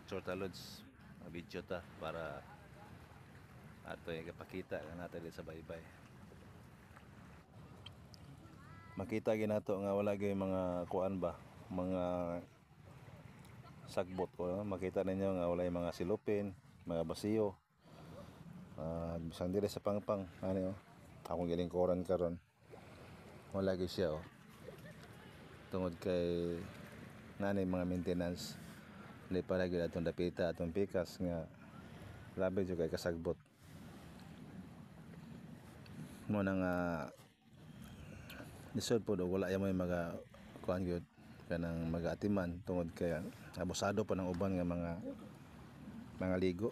short loads video ta para ato yung kapakita natin din sa baybay. Makita ginato nga wala gyud mga kuan ba, mga sagbot ko, makita ninyo nga wala yung mga silupin, mga basiyo. Bisang dire sa pangpang ano akong gilingkuran karon. Wala gyud siya tungod kay nanay mga maintenance li para gyud atong dapita atong pikas nga labi jud kay kasagbot mo nang lisod po wala yung mga kuan gyud kanang mag-atiman tungod kay abusado pa ng uban nga mga ligo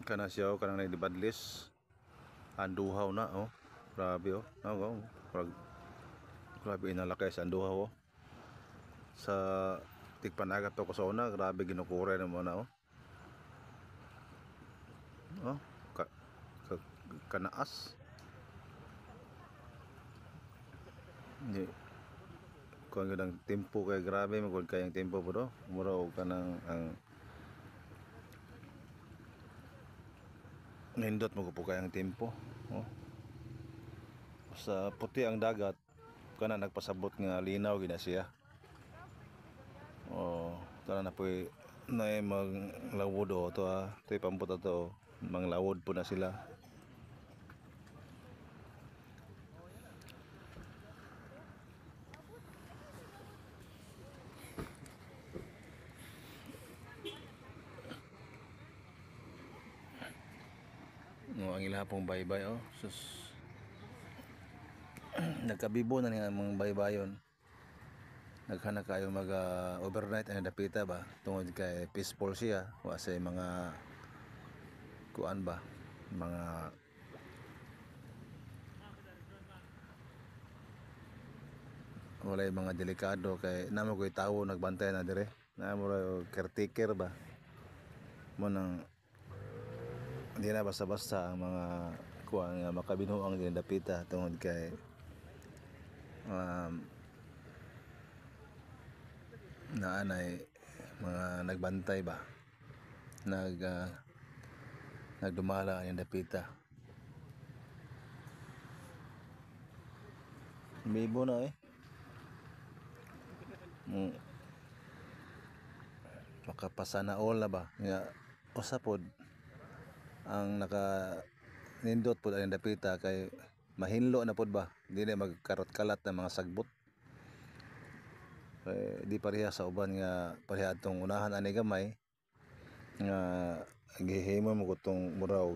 kana siya kanang naidibadlis anduhaw na grabe grabe inalakay sa anduhaw sa tigpanagat to ko sa una grabe ginukure na mo na kanaas hindi kung ang tempo kay grabe magod kayang tempo po do mura og kanang ang nindot mo po kayang tempo sa puti ang dagat kana nagpasabot nga linaw gina siya tara na po na maglawod to ito'y pamputa to manglawod po na sila ang ila pong baybay sus nagkabibo na nga mga baybayon naghana kayo mag overnight ang dapita ba tungod kay peaceful siya wa say mga kuan ba mga walay mga delikado kay namo koy tawo nagbantay na dire namo caretaker ba mo nang hindi na basta-basta ang mga kuan nga makabinuang din dapita tungod kay naanay mga nagbantay ba nagdumala ang dapita bibo na makapasana all na ba nga usapod ang naka nindot po ang dapita kay mahinlo na pod ba dili magkarot-kalat na mga sagbot di pareha sa uban nga pareha atong unahan ani gamay nga gihimo mo kutong muraw